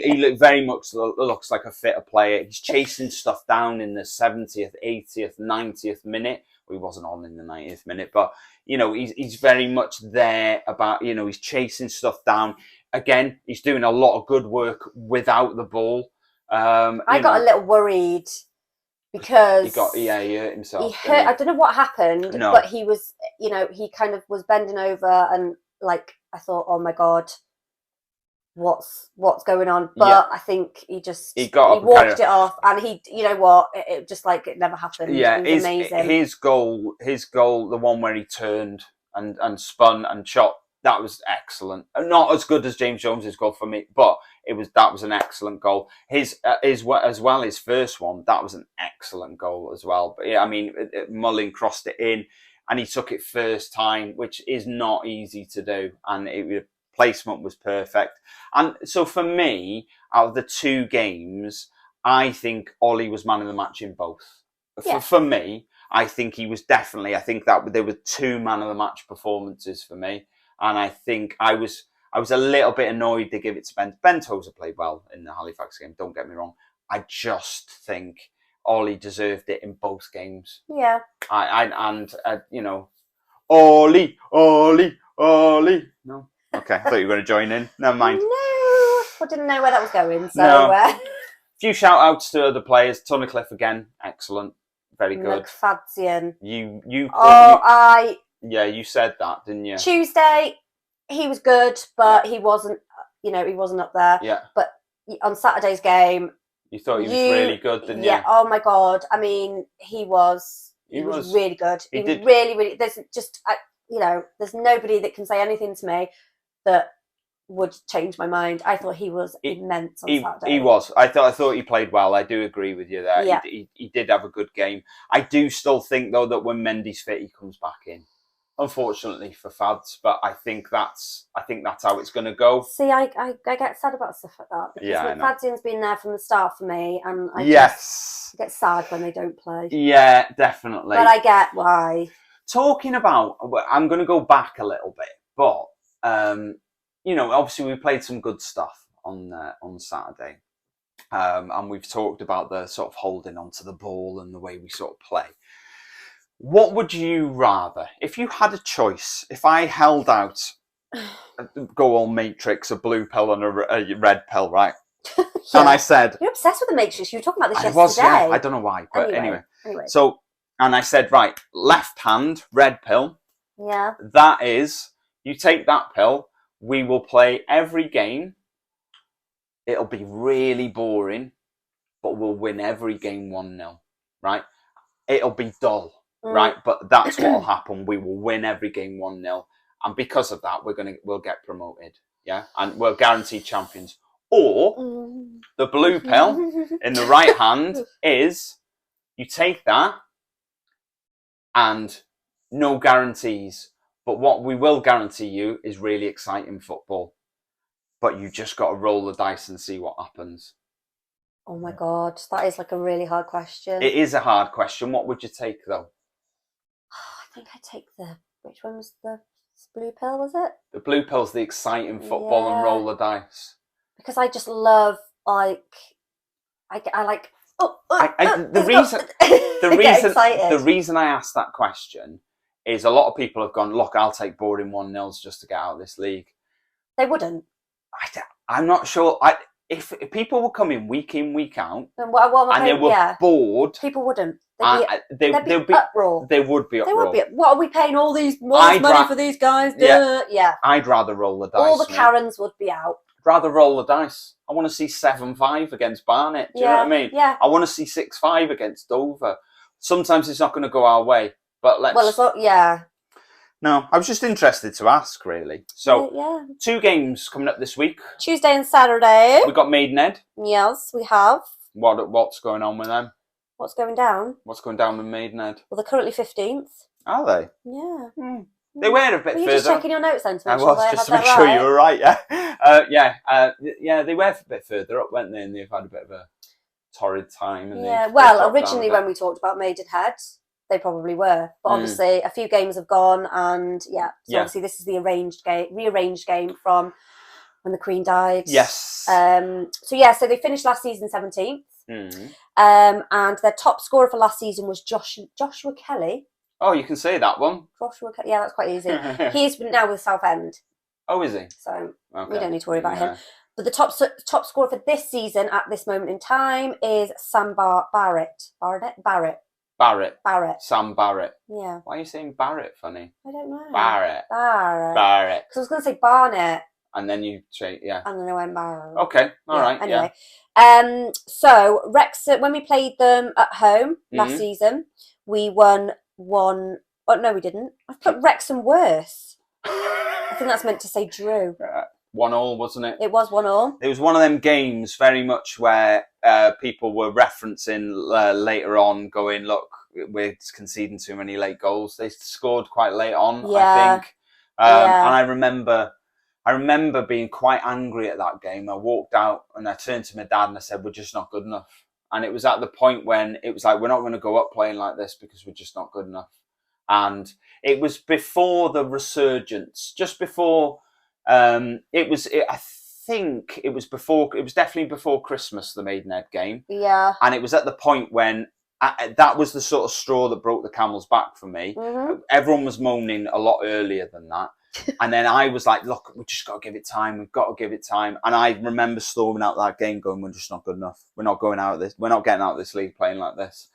he very much looks like a fitter player. He's chasing stuff down in the 70th, 80th, 90th minute. Well, he wasn't on in the 90th minute, but he's very much there about. He's chasing stuff down. Again, he's doing a lot of good work without the ball. I got a little worried because he hurt himself. I don't know what happened, but he was, he kind of was bending over, and like I thought, oh my God, what's going on? But I think he walked it off, and it just like it never happened. Yeah, it was amazing. His goal, the one where he turned and spun and shot. That was excellent. Not as good as James Jones's goal for me, but that was an excellent goal. His first one, that was an excellent goal as well. But yeah, I mean, Mullin crossed it in, and he took it first time, which is not easy to do, and the placement was perfect. And so for me, out of the two games, I think Ollie was man of the match in both. Yeah. For me, I think he was definitely. I think that there were two man of the match performances for me. And I think I was a little bit annoyed to give it to Ben. Ben Tozer played well in the Halifax game, don't get me wrong. I just think Ollie deserved it in both games. Yeah. Ollie. No? Okay, I thought you were going to join in. Never mind. No, I didn't know where that was going. So, no. Few shout-outs to other players. Tunnicliffe again, excellent. Very good. McFadzean. Yeah, you said that, didn't you? Tuesday, he was good, but he wasn't, he wasn't up there. Yeah. But on Saturday's game, you thought he was really good, didn't you? Yeah. Oh my God. I mean, he was really good. He was really, really. There's just, there's nobody that can say anything to me that would change my mind. I thought he was immense on Saturday. He was. I thought he played well. I do agree with you there. Yeah. He did have a good game. I do still think though that when Mendy's fit, he comes back in. Unfortunately for Fads, but I think that's how it's going to go. See, I get sad about stuff like that because Fadzian's been there from the start for me, and I just get sad when they don't play. Yeah, definitely. But I get why. Talking about, I'm going to go back a little bit, but obviously we played some good stuff on Saturday, and we've talked about the sort of holding onto the ball and the way we sort of play. What would you rather, if you had a choice, if I held out go all Matrix, a blue pill and a red pill, right? Yeah. And I said... You're obsessed with the Matrix. You were talking about this yesterday. I was, yeah. I don't know why, but anyway. So, and I said, right, left hand, red pill. Yeah. That is, you take that pill, we will play every game. It'll be really boring, but we'll win every game 1-0, right? It'll be dull. Right, but that's what'll happen. We will win every game 1-0, and because of that, we'll get promoted. Yeah, and we're guaranteed champions. Or the blue pill in the right hand is you take that and no guarantees. But what we will guarantee you is really exciting football. But you just got to roll the dice and see what happens. Oh my God, that is like a really hard question. It is a hard question. What would you take though? I think I'd take which one was the blue pill, was it? The blue pill's the exciting football and roll the dice. Because I just love, the reason I asked that question is a lot of people have gone, look, I'll take boring 1-0s just to get out of this league. They wouldn't. I'm not sure. If people were coming week in, week out, then and they were bored, people wouldn't. They'd be uproar. They would be uproar. What are we paying all this money for these guys? Yeah. I'd rather roll the dice. All the Karens would be out. I'd rather roll the dice. I want to see 7-5 against Barnet. Do you know what I mean? Yeah. I want to see 6-5 against Dover. Sometimes it's not going to go our way, but let's. Well, it's not. Yeah. No, I was just interested to ask, really. So, 2 games coming up this week. Tuesday and Saturday. We've got Maidenhead. Yes, we have. What's going on with them? What's going down? What's going down with Maidenhead? Well, they're currently 15th. Are they? Yeah. They were a bit further. Were you just checking your notes then to make I was, just to make sure you were right, yeah. They were a bit further up, weren't they? And they've had a bit of a torrid time. And well, originally when we talked about Maidenhead, they probably were. But obviously a few games have gone, and obviously this is the rearranged game from when the Queen died. Yes. So they finished last season 17th. And their top scorer for last season was Joshua Kelly. Oh, you can say that one. Joshua Kelly, yeah, that's quite easy. He's now with Southend. Oh, is he? So we don't need to worry about him. But the top scorer for this season at this moment in time is Sam Barrett. Sam Barrett. Yeah. Why are you saying Barrett funny? I don't know. Barrett. Because I was going to say Barnett. And then you say, And then I went Barrett. Okay, all right. Anyway. So Wrexham, when we played them at home last season, we won 1. Oh, no, we didn't. I've put Wrexham worse. I think that's meant to say drew. 1-1, wasn't it? It was 1-1. It was one of them games very much where people were referencing later on, going, look, we're conceding too many late goals. They scored quite late on, I think. And I remember being quite angry at that game. I walked out and I turned to my dad and I said, we're just not good enough. And it was at the point when it was like, we're not going to go up playing like this because we're just not good enough. And it was before the resurgence, just before, I think it was definitely before Christmas, the Maidenhead game. Yeah. And it was at the point when that was the sort of straw that broke the camel's back for me. Everyone was moaning a lot earlier than that. And then I was like, look, we've just got to give it time. We've got to give it time. And I remember storming out that game going, we're just not good enough. We're not going out of this. We're not getting out of this league playing like this.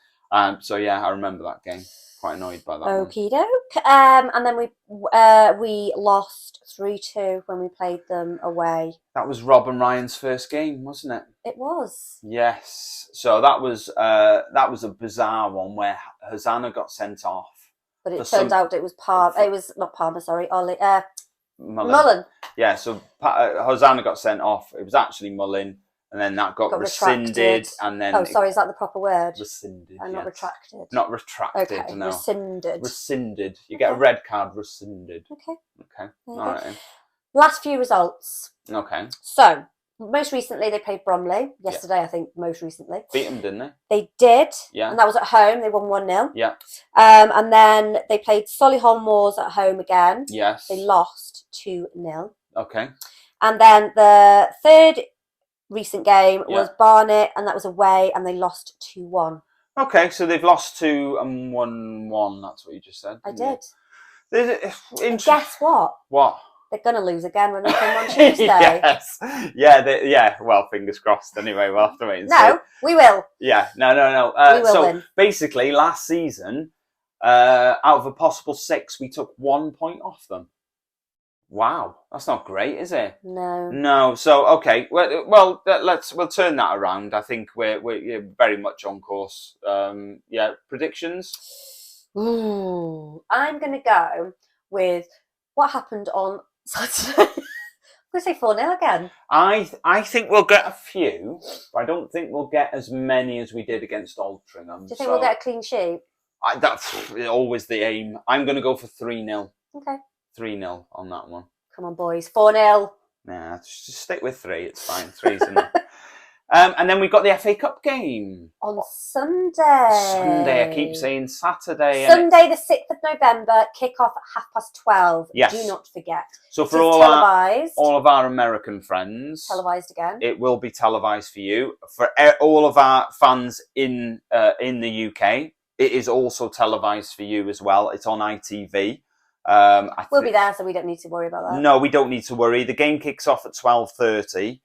So, yeah, I remember that game. Quite annoyed by that one. Okie doke. And then we lost 3-2 when we played them away. That was Rob and Ryan's first game, wasn't it? It was. Yes. So that was a bizarre one where Hosanna got sent off. But it turned out it was It was not Palmer, sorry, Ollie. Mullen. Yeah, so Hosanna got sent off. It was actually Mullen, and then that got rescinded. Retracted. And then is that the proper word? Rescinded. And not retracted. Not retracted. Okay. No. Rescinded. Rescinded. You get a red card. Rescinded. Okay. All right. Last few results. Okay. So. Most recently, they played Bromley. Yesterday, I think, most recently. Beat them, didn't they? They did. Yeah. And that was at home. They won 1-0. Yeah. And then they played Solihull Moors at home again. Yes. They lost 2-0. Okay. And then the third recent game was Barnet, and that was away, and they lost 2-1. Okay, so they've lost 2 and won 1. That's what you just said. I did. Guess what? What? They're going to lose again when they come on Tuesday. Yes. Yeah, well, fingers crossed. Anyway, we'll have to wait and see. No, we will. Yeah, no. We will win. Basically, last season, out of a possible 6, we took 1 point off them. Wow, that's not great, is it? No. So, okay. Well, we'll turn that around. I think we're very much on course. Predictions? I'm going to go with what happened on Saturday. I'm going to say 4-0 again. I think we'll get a few, but I don't think we'll get as many as we did against Altrincham. Do you think we'll get a clean sheet? That's always the aim. I'm going to go for 3-0. Okay. 3-0 on that one. Come on, boys. 4-0. Nah, just stick with 3. It's fine. 3's enough. And then we've got the FA Cup game. On Sunday. Sunday. I keep saying Saturday. Sunday, the 6th of November, kick-off at 12:30. Yes. Do not forget. So for all of our American friends. Televised again. It will be televised for you. For all of our fans in the UK, it is also televised for you as well. It's on ITV. We'll be there, so we don't need to worry about that. No, we don't need to worry. The game kicks off at 12:30.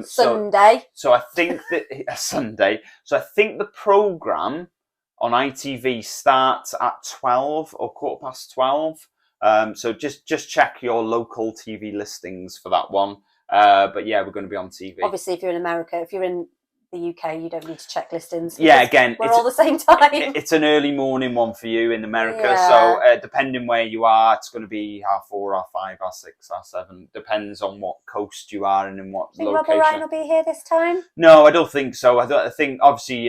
Sunday. So I think that Sunday. So I think the programme on ITV starts at 12 or 12:15. So just check your local TV listings for that one. But yeah, we're going to be on TV. Obviously, if you're in America, if you're in the UK, you don't need to check listings. Yeah, again, we're all the same time. It's an early morning one for you in America, so depending where you are, it's going to be 4:30, 5:30, 6:30, 7:00. Depends on what coast you are and in what Think location. Rob Ryan will be here this time? No, I don't think so. I think obviously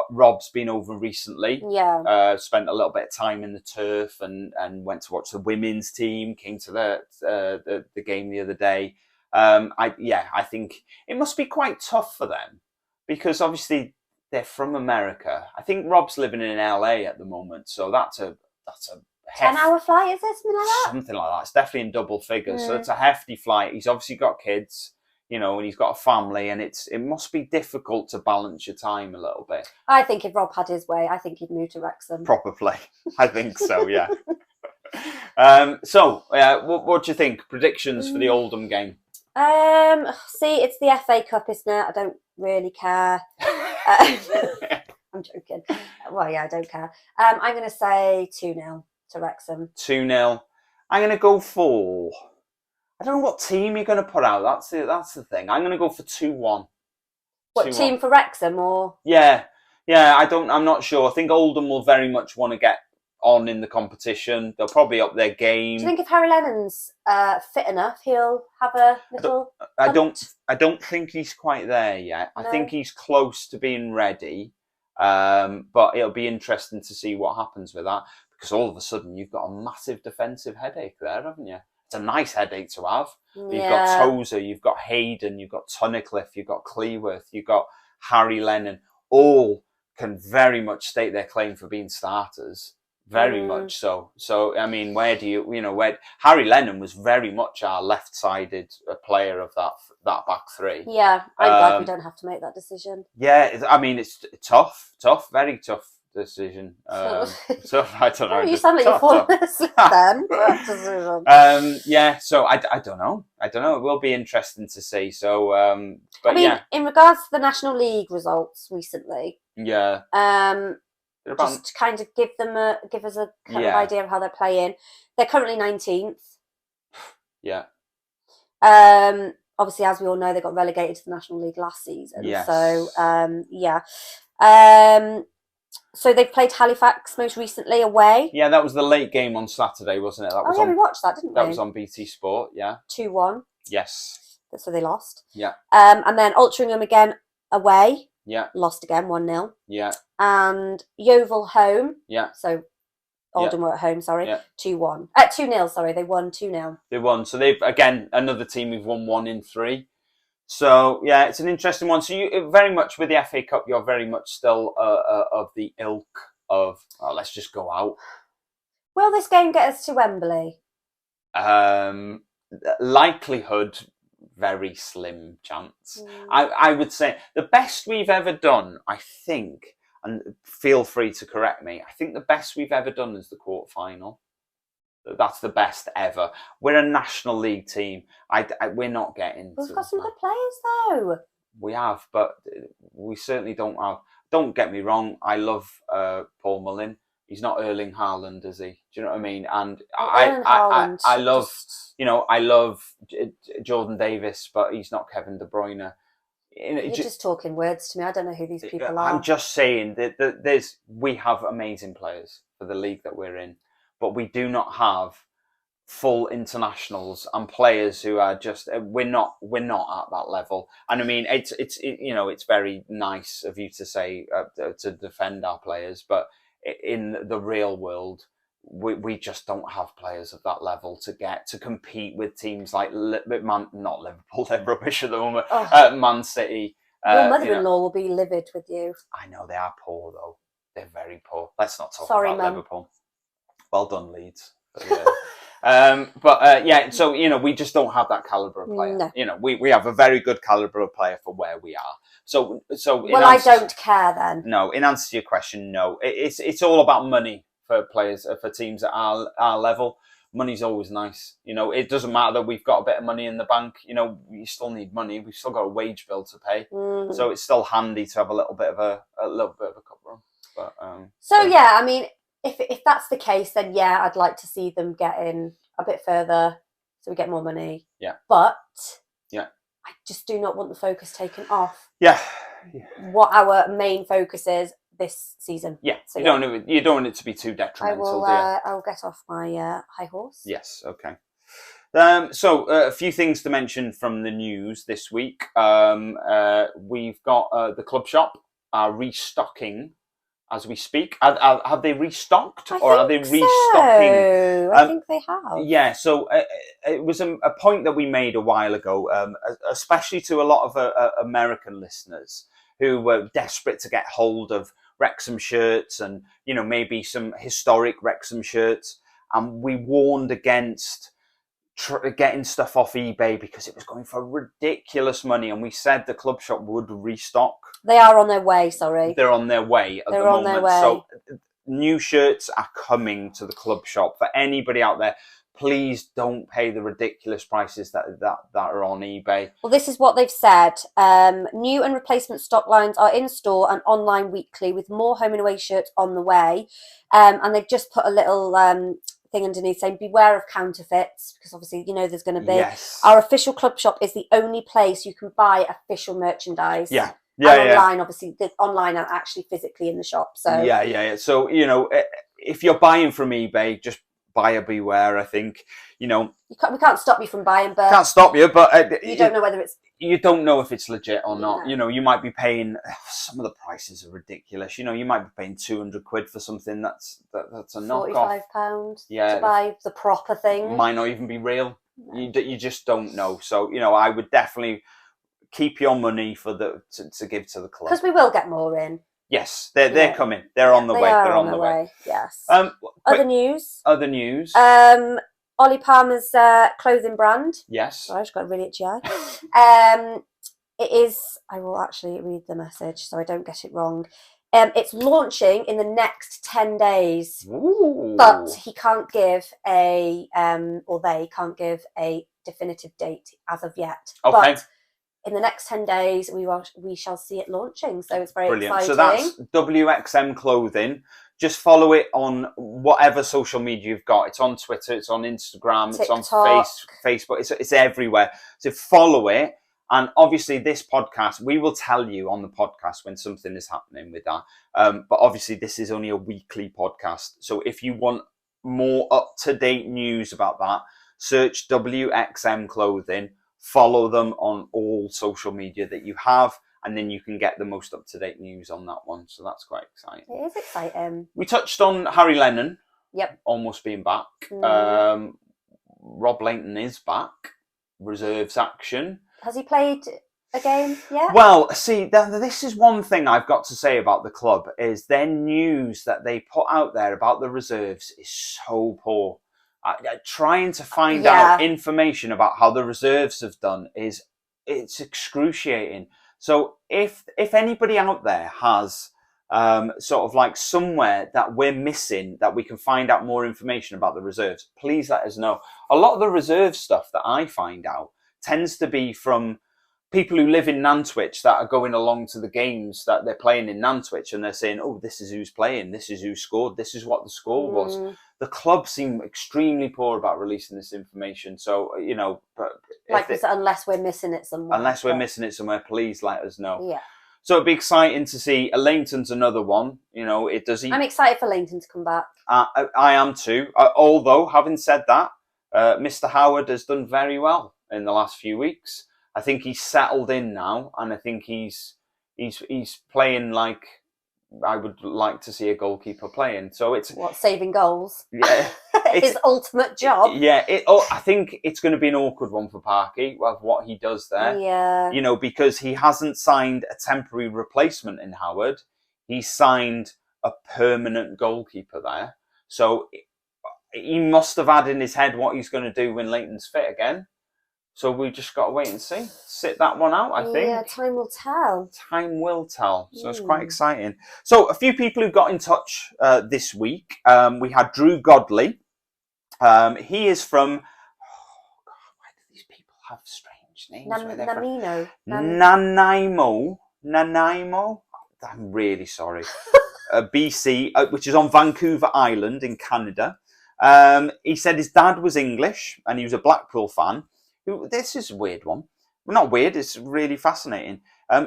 Rob's been over recently. Yeah. Spent a little bit of time in the turf and went to watch the women's team. Came to the game the other day. I think it must be quite tough for them because obviously they're from America. I think Rob's living in LA at the moment, so that's a 10-hour flight, is it? Something like that? Something like that. It's definitely in double figures. So it's a hefty flight. He's obviously got kids, and he's got a family, and it must be difficult to balance your time a little bit. I think if Rob had his way, I think he'd move to Wrexham. Proper play. I think so, yeah. What do you think? Predictions for the Oldham game? See, it's the FA Cup, isn't it? I don't really care. I'm joking. Well, yeah, I don't care. I'm going to say 2-0 to Wrexham. 2-0. I'm going to go for... I don't know what team you're going to put out. That's the thing. I'm going to go for 2-1. What 2-1. Team for Wrexham or? Yeah. I'm not sure. I think Oldham will very much want to get on in the competition. They'll probably up their game. Do you think if Harry Lennon's fit enough, he'll have a little? I don't think he's quite there yet. No. I think he's close to being ready. But it'll be interesting to see what happens with that because all of a sudden you've got a massive defensive headache there, haven't you? It's a nice headache to have. Yeah. You've got Tozer, you've got Hayden, you've got Tunnicliffe, you've got Cleworth, you've got Harry Lennon. All can very much state their claim for being starters. Very much so. So, I mean, where Harry Lennon was very much our left-sided player of that back three. Yeah, I'm glad we don't have to make that decision. Yeah, I mean, it's tough, very tough decision. So, I don't know. You sound like you're falling asleep then. So I don't know. It will be interesting to see. So, in regards to the National League results recently. Yeah. Just to kind of give us a kind of idea of how they're playing. They're currently 19th. Yeah. Obviously, as we all know, they got relegated to the National League last season. Yes. So, so they've played Halifax most recently away. Yeah, that was the late game on Saturday, wasn't it? We watched that, didn't we? That was on BT Sport, yeah. 2-1. Yes. So they lost. Yeah. And then Altrincham again away. Yeah. Lost again, 1-0. Yeah. And Yeovil home. Yeah. So Oldham were at home, sorry. Yeah. 2-1. 2-0, sorry. They won 2-0. They won. So they've, again, another team who've won 1 in 3. So, yeah, it's an interesting one. So you very much, with the FA Cup, you're very much still of the ilk of, let's just go out. Will this game get us to Wembley? Likelihood... very slim chance. I would say the best we've ever done, I think, and feel free to correct me, I think the best we've ever done is the quarterfinal. That's the best ever. We're a National League team. We're not getting... We've got some good players, though. We have, but we certainly don't have... Don't get me wrong, I love Paul Mullin. He's not Erling Haaland, is he? Do you know what I mean? And I love, I love Jordan Davis, but he's not Kevin De Bruyne. You're just talking words to me. I don't know who these people are. I'm just saying that we have amazing players for the league that we're in, but we do not have full internationals and players who are just we're not at that level. And I mean, it's very nice of you to say to defend our players, but in the real world, we just don't have players of that level to compete with teams like not Liverpool, they're rubbish at the moment, Man City. Your mother-in-law will be livid with you. I know, they are poor though. They're very poor. Let's not talk about Mum. Liverpool. Well done, Leeds. So, we just don't have that calibre of player. No. We have a very good calibre of player for where we are. So. I don't care then. No, in answer to your question, no. It's all about money for players, for teams at our level. Money's always nice. It doesn't matter that we've got a bit of money in the bank. We still need money. We've still got a wage bill to pay. So it's still handy to have a little bit of a cup run. But I mean, if that's the case, then yeah, I'd like to see them get in a bit further so we get more money. Yeah. But I just do not want the focus taken off. Yeah. What our main focus is this season. Yeah. So, you don't want it to be too detrimental, do you? I'll get off my high horse. Yes. Okay. So a few things to mention from the news this week. We've got the club shop are restocking as we speak. Have they restocked, or are they restocking? So. I think they have. Yeah. So it was a point that we made a while ago, especially to a lot of American listeners who were desperate to get hold of Wrexham shirts and maybe some historic Wrexham shirts, and we warned against getting stuff off eBay because it was going for ridiculous money, and we said the club shop would restock. They are on their way, sorry. They're on their way at the moment. Their way. So new shirts are coming to the club shop. For anybody out there, please don't pay the ridiculous prices that are on eBay. Well, this is what they've said. New and replacement stock lines are in store and online weekly, with more home and away shirts on the way. And they've just put a little thing underneath saying beware of counterfeits, because obviously there's going to be. Yes. Our official club shop is the only place you can buy official merchandise. Yeah. And online, obviously, the online are actually physically in the shop. So yeah. So if you're buying from eBay, just buyer beware. I think we can't stop you from buying, but can't stop you. But you don't know whether it's. You don't know if it's legit or not. You might be paying. Some of the prices are ridiculous. You might be paying £200 for something that's a knockoff. £45 to buy the proper thing. Might not even be real. No. You just don't know. So I would definitely keep your money for to give to the club, because we will get more in. Yes, they're coming. They're on the way. They're on the way. Yes. Other news. Ollie Palmer's clothing brand. Yes. Sorry, I've got a really itchy eye. It is. I will actually read the message so I don't get it wrong. It's launching in the next 10 days. Ooh. But he can't give or they can't give a definitive date as of yet. Okay. But in the next 10 days, we shall see it launching. So it's very exciting. So that's WXM Clothing. Just follow it on whatever social media you've got. It's on Twitter, it's on Instagram, TikTok. It's on Facebook. It's everywhere. So follow it. And obviously this podcast, we will tell you on the podcast when something is happening with that. But obviously this is only a weekly podcast. So if you want more up-to-date news about that, search WXM Clothing. Follow them on all social media that you have, and then you can get the most up-to-date news on that one. So that's quite exciting. It is exciting. We touched on Harry Lennon. Yep. Almost being back. Rob Layton is back. Reserves action. Has he played a game yet? Well, see, this is one thing I've got to say about the club, is their news that they put out there about the reserves is so poor. Trying to find out information about how the reserves have done it's excruciating. So if anybody out there has sort of like somewhere that we're missing that we can find out more information about the reserves, please let us know. A lot of the reserve stuff that I find out tends to be from people who live in Nantwich that are going along to the games that they're playing in Nantwich, and they're saying, oh, this is who's playing, this is who scored, this is what the score was. The club seem extremely poor about releasing this information. So, but unless we're missing it somewhere. Unless we're missing it somewhere, please let us know. Yeah. So it'd be exciting to see. Leighton's another one. I'm excited for Leighton to come back. I am too. Although, having said that, Mr. Howard has done very well in the last few weeks. I think he's settled in now, and I think he's playing like I would like to see a goalkeeper playing. So it's saving goals. Yeah, his ultimate job. Yeah, I think it's going to be an awkward one for Parky with what he does there. Yeah, because he hasn't signed a temporary replacement in Howard. He's signed a permanent goalkeeper there. So he must have had in his head what he's going to do when Leighton's fit again. So we just got to wait and see. Sit that one out, I think. Yeah, time will tell. Time will tell. So it's quite exciting. So a few people who got in touch this week. We had Drew Godley. He is from... Oh, God, why do these people have strange names? Nanaimo. I'm really sorry. BC, which is on Vancouver Island in Canada. He said his dad was English and he was a Blackpool fan. This is a weird one. not weird, it's really fascinating.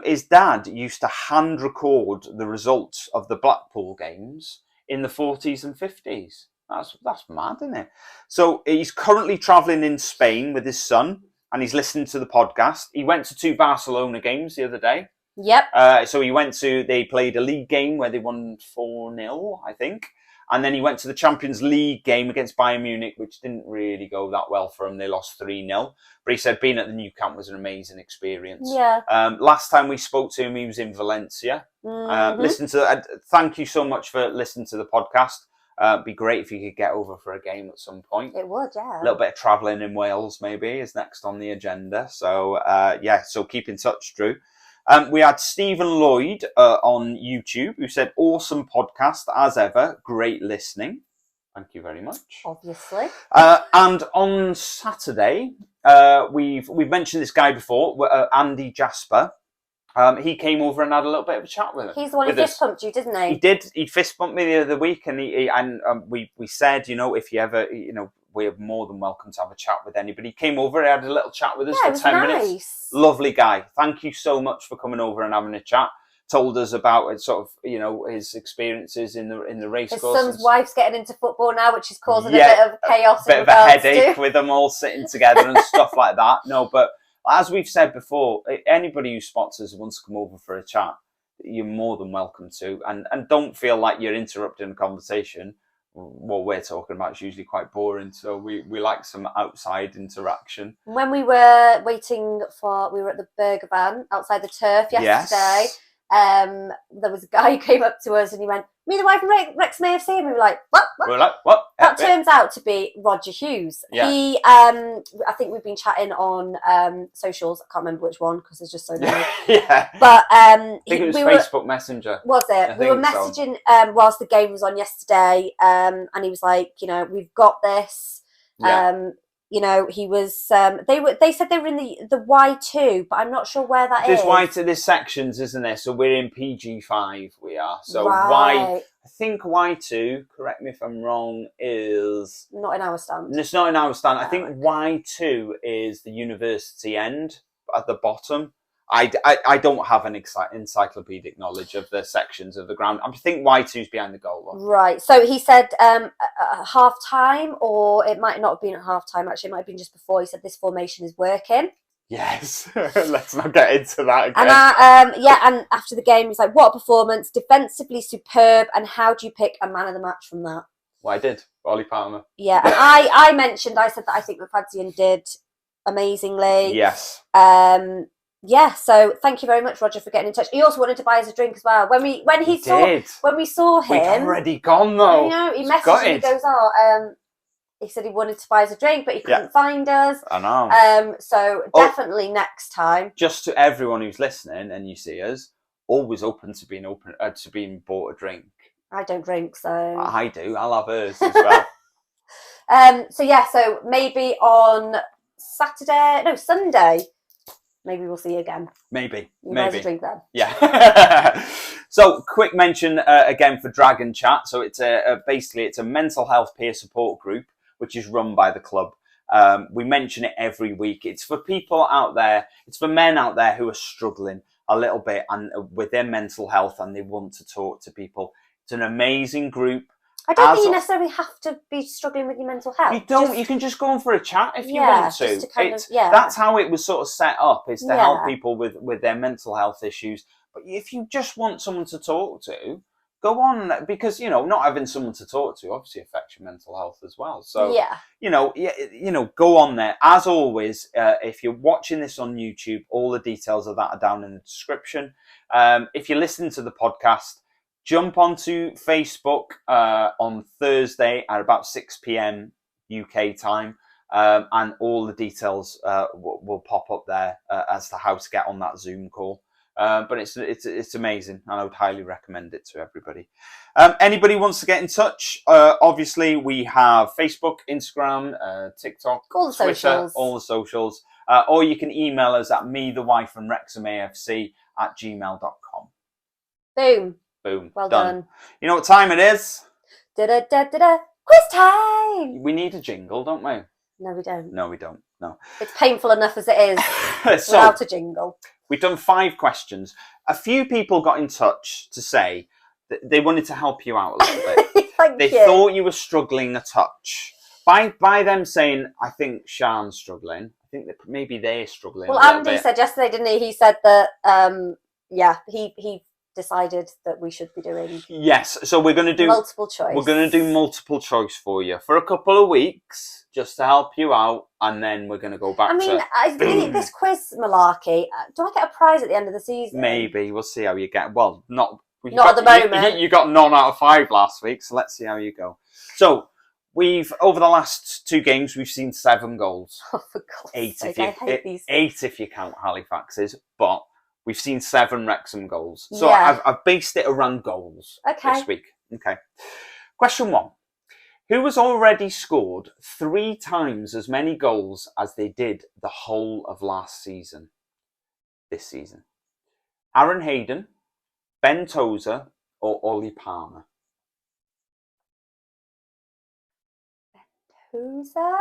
His dad used to hand record the results of the Blackpool games in the 40s and 50s. That's mad, isn't it? So he's currently travelling in Spain with his son, and he's listening to the podcast. He went to 2 Barcelona games the other day. Yep. So they played a league game where they won 4-0, I think. And then he went to the Champions League game against Bayern Munich, which didn't really go that well for him. They lost 3-0. But he said being at the Nou Camp was an amazing experience. Yeah. Last time we spoke to him, he was in Valencia. Thank you so much for listening to the podcast. It'd be great if you could get over for a game at some point. It would, yeah. A little bit of travelling in Wales, maybe, is next on the agenda. So, so keep in touch, Drew. We had Stephen Lloyd on YouTube, who said, awesome podcast, as ever. Great listening. Thank you very much. Obviously. And on Saturday, we've mentioned this guy before, Andy Jasper. He came over and had a little bit of a chat with him. He's the one who fist pumped you, didn't he? He did. He fist pumped me the other week, and we said, if you ever, we're more than welcome to have a chat with anybody. He came over, he had a little chat with us for 10 minutes. Lovely guy. Thank you so much for coming over and having a chat. Told us about his experiences in the racecourse. His son's wife's getting into football now, which is causing a bit of chaos. A bit of a headache with them all sitting together and stuff like that. No, but as we've said before, anybody who spots us wants to come over for a chat, you're more than welcome to. And don't feel like you're interrupting a conversation. What we're talking about is usually quite boring, so we like some outside interaction. When we were we were at the burger van outside the turf yesterday. Yes. There was a guy who came up to us and he went, "Me, the wife from Wrexham AFC," and we were like, "What?" We were like, "What?" That turns out to be Roger Hughes. Yeah. He, I think we've been chatting on socials. I can't remember which one because there's just so many. Yeah. But I think it was Facebook Messenger. Was it? We were messaging whilst the game was on yesterday, and he was like, "We've got this." Yeah. He was. They said they were in the Y2, but I'm not sure where that is. There's sections, isn't there? So we're in PG5. We are. So right. I think Y2. Correct me if I'm wrong. Is not in our stand. It's not in our stand. I think Y2 is the university end at the bottom. I don't have an encyclopedic knowledge of the sections of the ground. I think Y2 is behind the goal. Right. So he said half time, or it might not have been at half time. Actually, it might have been just before. He said this formation is working. Yes. Let's not get into that again. And and after the game, he's like, "What a performance! Defensively superb. And how do you pick a man of the match from that?" Well, I did. Ollie Palmer. Yeah, and I said that I think Mufadzien did amazingly. Yes. Yeah, so thank you very much, Roger, for getting in touch. He also wanted to buy us a drink as well. When we saw him, we'd already gone though. He messaged me. He goes, he said he wanted to buy us a drink, but he couldn't find us. I know. So definitely next time. Just to everyone who's listening, and you see us, always open to being bought a drink. I don't drink, so I do. I'll have hers as well. So maybe on Sunday. Maybe we'll see you again. Maybe. Buy us a drink then. Yeah. So, quick mention again for Dragon Chat. So it's it's a mental health peer support group which is run by the club. We mention it every week. It's for people out there. It's for men out there who are struggling a little bit and with their mental health, and they want to talk to people. It's an amazing group. I don't think you necessarily have to be struggling with your mental health. You don't. You can just go on for a chat if you want to. Just to that's how it was sort of set up, is to help people with their mental health issues. But if you just want someone to talk to, go on, because not having someone to talk to obviously affects your mental health as well. So go on there. As always, if you're watching this on YouTube, all the details of that are down in the description. If you're listening to the podcast, jump onto Facebook on Thursday at about 6 p.m. UK time, and all the details will pop up there as to how to get on that Zoom call. But it's amazing, and I would highly recommend it to everybody. Anybody wants to get in touch? Obviously, we have Facebook, Instagram, TikTok, Twitter, all the socials. Or you can email us at methewifefromwrexhamafc@gmail.com. Boom. Boom. Well done. You know what time it is? Da-da-da-da-da. Quiz time! We need a jingle, don't we? No, we don't. No, we don't. No. It's painful enough as it is So, without a jingle. We've done 5 questions. A few people got in touch to say that they wanted to help you out a little bit. They thought you were struggling a touch. By them saying, I think Sian's struggling, I think that maybe they're struggling. Well, Andy said yesterday, didn't he? He said that, he decided that we should be doing. Yes, so we're going to do multiple choice. We're going to do multiple choice for you for a couple of weeks, just to help you out, and then we're going to go back. I mean, this quiz malarkey. Do I get a prize at the end of the season? Maybe we'll see how you get. Well, not at the moment. You got none out of 5 last week, so let's see how you go. So. Over the last 2 games, we've seen 7 goals. Oh, for God's 8 sake, if I hate these. 8 if you count Halifax's, but we've seen 7 Wrexham goals. So I've based it around goals this week. Okay. Question 1. Who has already scored 3 times as many goals as they did the whole of last season? This season. Aaron Hayden, Ben Tozer, or Ollie Palmer? Tozer?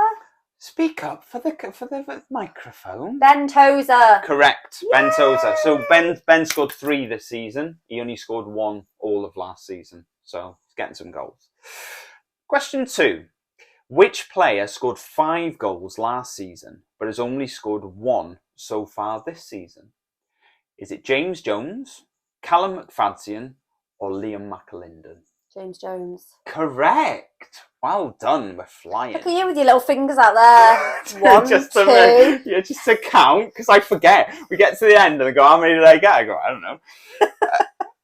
Speak up for the microphone. Ben Tozer. Correct. Yay! Ben Tozer. So Ben scored 3 this season. He only scored 1 all of last season. So he's getting some goals. Question 2. Which player scored 5 goals last season but has only scored 1 so far this season? Is it James Jones, Callum McFadzean, or Liam McAlinden? James Jones. Correct. Well done. We're flying. Look at you with your little fingers out there. 1, just 2. Just to count, because I forget. We get to the end and I go, how many did I get? I go, I don't know.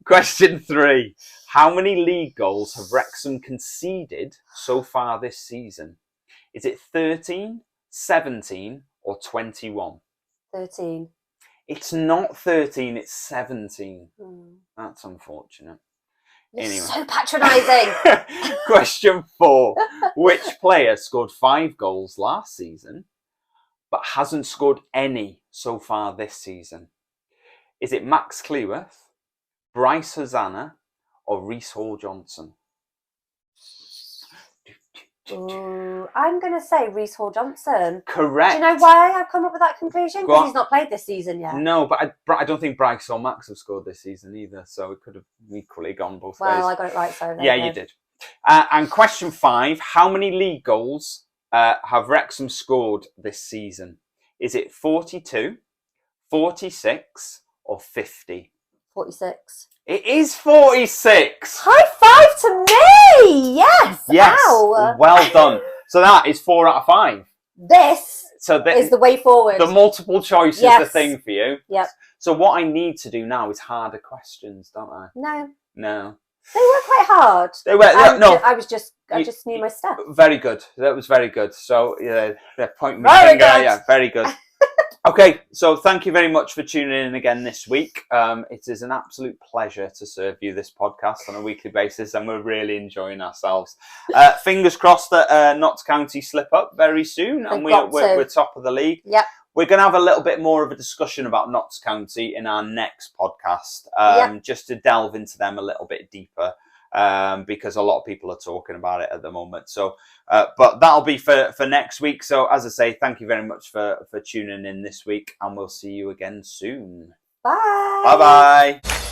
Question 3. How many league goals have Wrexham conceded so far this season? Is it 13, 17, or 21? 13. It's not 13, it's 17. Hmm. That's unfortunate. You're Anyway. so patronising. Question 4. Which player scored 5 goals last season but hasn't scored any so far this season? Is it Max Cleworth, Bryce Hosanna, or Reece Hall-Johnson? Ooh, I'm going to say Reece Hall-Johnson. Correct. Do you know why I've come up with that conclusion? Because he's not played this season yet. No, but I don't think Bryce or Max have scored this season either, so it could have equally gone both ways. Well, I got it right, so yeah, you did. And question 5, how many league goals have Wrexham scored this season? Is it 42, 46, or 50? 46. It is 46. High 5 to me! Yes! Yes. Ow. Well done. So that is 4 out of 5. This is the way forward. The multiple choice is the thing for you. Yep. So what I need to do now is harder questions, don't I? No. No. They were quite hard. They were. I just knew my stuff. Very good. That was very good. So yeah, they're pointing me Very finger. good. Yeah, very good. Okay, so thank you very much for tuning in again this week. It is an absolute pleasure to serve you this podcast on a weekly basis, and we're really enjoying ourselves. Fingers crossed that Notts County slip up very soon, and we're top of the league. Yep. We're going to have a little bit more of a discussion about Notts County in our next podcast, just to delve into them a little bit deeper, because a lot of people are talking about it at the moment. So, but that'll be for next week. So, as I say, thank you very much for tuning in this week, and we'll see you again soon. Bye. Bye-bye.